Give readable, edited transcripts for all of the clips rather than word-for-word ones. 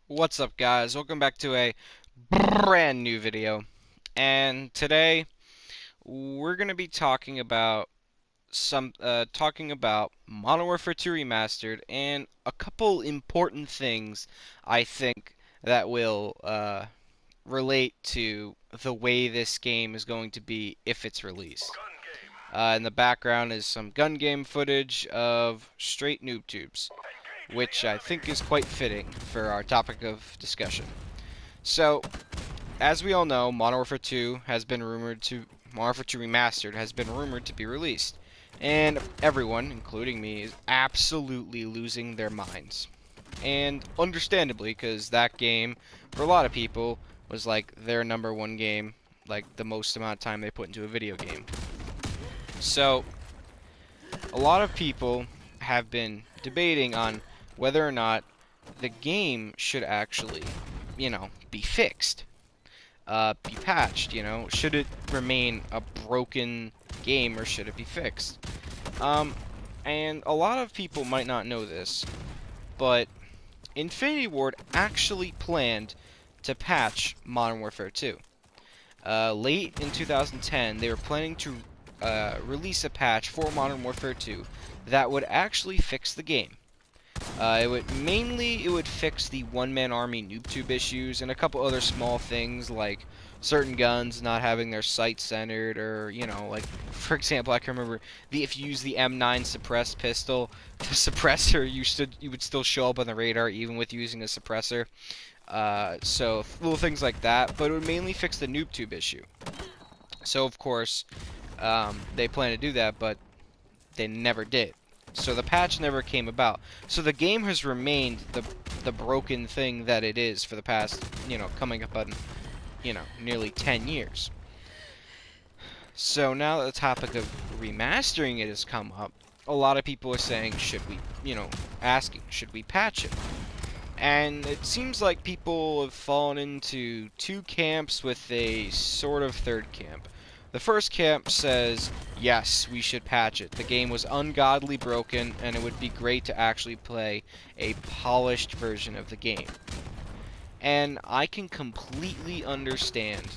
What's up, guys? Welcome back to a brand new video. And today we're going to be talking about Modern Warfare 2 Remastered and a couple important things I think that will relate to the way this game is going to be if it's released. In the background is some gun game footage of straight noob tubes, which I think is quite fitting for our topic of discussion. So, as we all know, Modern Warfare 2 Remastered has been rumored to be released. And everyone, including me, is absolutely losing their minds. And understandably, because that game, for a lot of people, was like their number one game, like the most amount of time they put into a video game. So, a lot of people have been debating on whether or not the game should actually, be fixed, be patched, should it remain a broken game or should it be fixed? And a lot of people might not know this, but Infinity Ward actually planned to patch Modern Warfare 2. Late in 2010, they were planning to release a patch for Modern Warfare 2 that would actually fix the game. It would fix the one-man army noob tube issues and a couple other small things like certain guns not having their sights centered, or like for example, I can remember if you use the M9 suppressed pistol, the suppressor you would still show up on the radar even with using a suppressor. So little things like that, but it would mainly fix the noob tube issue. So of course, they plan to do that, but they never did. So the patch never came about. So the game has remained the broken thing that it is for the past, coming up on, nearly 10 years. So now that the topic of remastering it has come up, a lot of people are saying, should we, asking, should we patch it? And it seems like people have fallen into two camps with a sort of third camp. The first camp says, yes, we should patch it. The game was ungodly broken, and it would be great to actually play a polished version of the game. And I can completely understand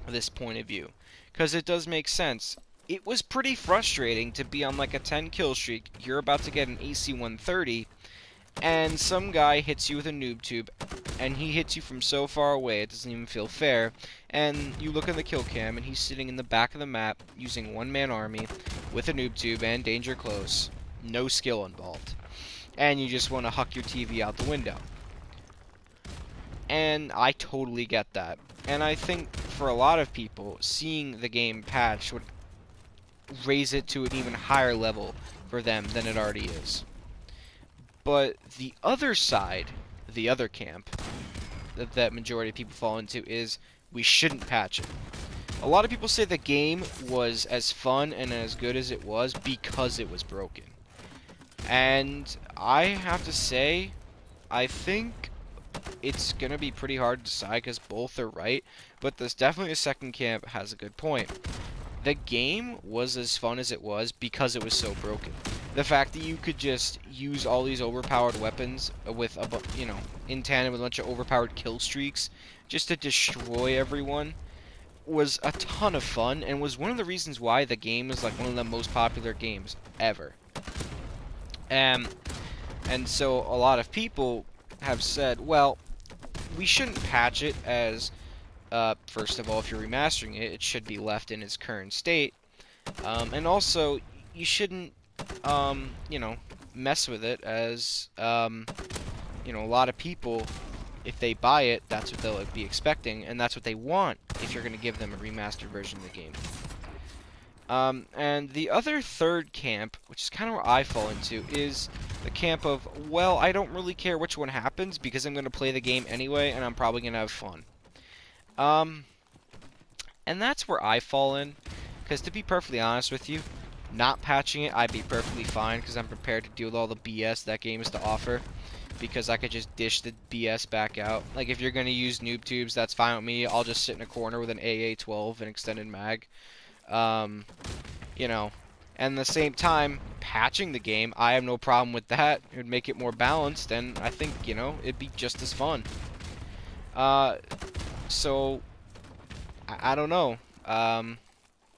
this point of view, because it does make sense. It was pretty frustrating to be on like a 10 kill streak, you're about to get an AC-130, and some guy hits you with a noob tube, and he hits you from so far away it doesn't even feel fair, and you look in the kill cam and he's sitting in the back of the map using one-man army with a noob tube and danger close, no skill involved, and you just want to huck your TV out the window. And I totally get that, and I think for a lot of people, seeing the game patched would raise it to an even higher level for them than it already is. But the other side, the other camp, that majority of people fall into is we shouldn't patch it. A lot of people say the game was as fun and as good as it was because it was broken. And I have to say, I think it's going to be pretty hard to decide because both are right, but there's definitely a second camp has a good point. The game was as fun as it was because it was so broken. The fact that you could just use all these overpowered weapons with in tandem with a bunch of overpowered kill streaks just to destroy everyone was a ton of fun and was one of the reasons why the game is like one of the most popular games ever. Um, and so a lot of people have said, well, we shouldn't patch it as first of all, if you're remastering it, it should be left in its current state. And also, you shouldn't, mess with it as, a lot of people, if they buy it, that's what they'll be expecting, and that's what they want if you're going to give them a remastered version of the game. And the other third camp, which is kind of where I fall into, is the camp of, well, I don't really care which one happens because I'm going to play the game anyway, and I'm probably going to have fun. And that's where I fall in, because to be perfectly honest with you, not patching it, I'd be perfectly fine, because I'm prepared to deal with all the BS that game has to offer, because I could just dish the BS back out. Like, if you're going to use noob tubes, that's fine with me. I'll just sit in a corner with an AA-12 and extended mag. You know, And at the same time, patching the game, I have no problem with that. It would make it more balanced, and I think, you know, it'd be just as fun. Uh, so, I don't know.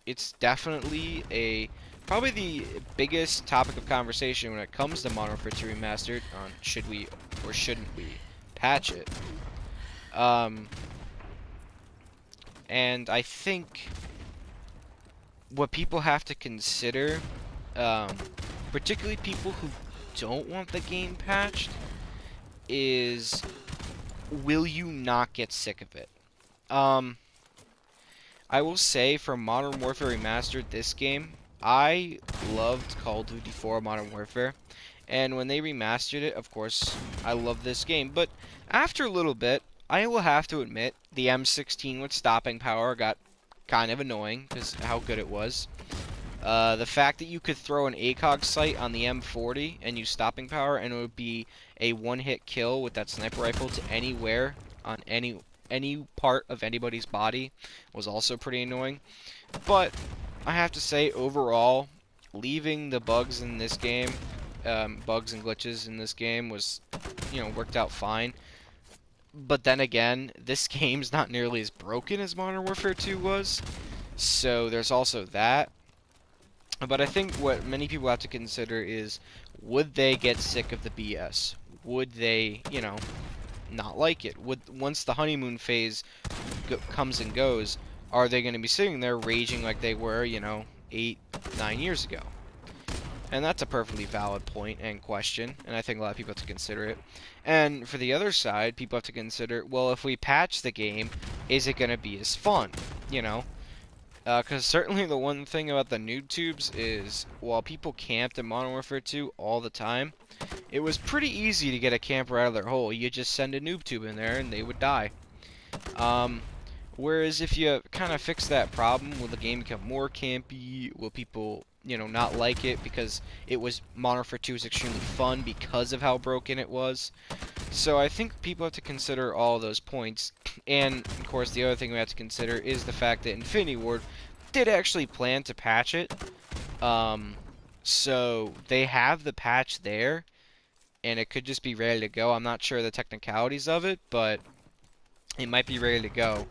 It's definitely probably the biggest topic of conversation when it comes to Modern Warfare 2 Remastered on should we or shouldn't we patch it. Um, and I think what people have to consider, um, particularly people who don't want the game patched, is will you not get sick of it? Um, I will say for Modern Warfare Remastered, this game, I loved Call of Duty 4 Modern Warfare, and when they remastered it, of course, I love this game, but after a little bit, I will have to admit, the M16 with stopping power got kind of annoying, because how good it was. The fact that you could throw an ACOG sight on the M40 and use stopping power, and it would be a one-hit kill with that sniper rifle to anywhere on any part of anybody's body was also pretty annoying. But I have to say, overall, leaving the bugs in this game, bugs and glitches in this game was, you know, worked out fine. But then again, this game's not nearly as broken as Modern Warfare 2 was, so there's also that. But I think what many people have to consider is, would they get sick of the BS? Would they, you know, not like it? Once the honeymoon phase comes and goes, are they going to be sitting there raging like they were, you know, 8, 9 years ago? And that's a perfectly valid point and question, and I think a lot of people have to consider it. And for the other side, people have to consider, well, if we patch the game, is it going to be as fun? You know? Because certainly the one thing about the noob tubes is, while people camped in Modern Warfare 2 all the time, it was pretty easy to get a camper out of their hole. You just send a noob tube in there and they would die. Whereas if you kind of fix that problem, will the game become more campy? Will people, you know, not like it because it was Modern Warfare 2 was extremely fun because of how broken it was? So I think people have to consider all those points. And of course, the other thing we have to consider is the fact that Infinity Ward did actually plan to patch it. So they have the patch there, and it could just be ready to go. I'm not sure the technicalities of it, but it might be ready to go.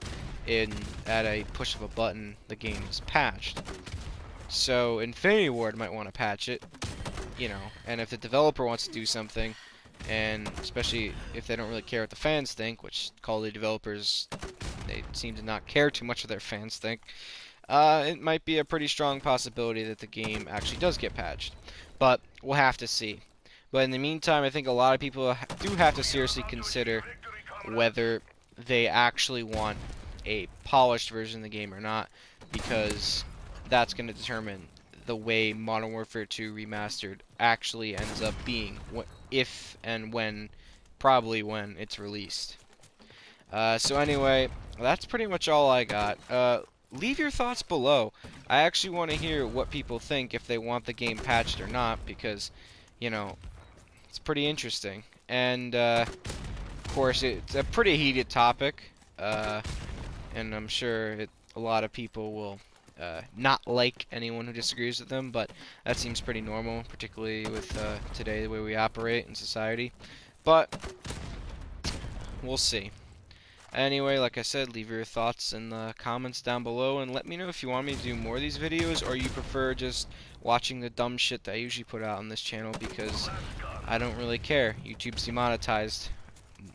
At a push of a button, the game is patched. So Infinity Ward might want to patch it, you know, and if the developer wants to do something, and especially if they don't really care what the fans think, which Call of Duty developers, they seem to not care too much what their fans think, it might be a pretty strong possibility that the game actually does get patched. But we'll have to see. But in the meantime, I think a lot of people do have to seriously consider whether they actually want a polished version of the game or not, because that's going to determine the way Modern Warfare 2 Remastered actually ends up being, if and when, probably when it's released. So anyway, that's pretty much all I got. Leave your thoughts below. I actually want to hear what people think, if they want the game patched or not, because, you know, it's pretty interesting. And, of course, it's a pretty heated topic, and I'm sure a lot of people will not like anyone who disagrees with them, but that seems pretty normal, particularly with today, the way we operate in society. But we'll see. Anyway, like I said, leave your thoughts in the comments down below, and let me know if you want me to do more of these videos, or you prefer just watching the dumb shit that I usually put out on this channel, because I don't really care. YouTube's demonetized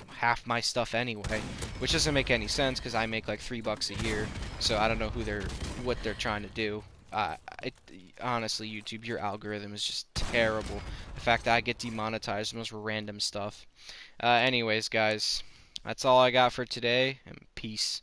half my stuff anyway, which doesn't make any sense because I make like $3 a year, so I don't know what they're trying to do. Honestly, YouTube, your algorithm is just terrible. The fact that I get demonetized, the most random stuff. Anyways, guys, that's all I got for today, and peace.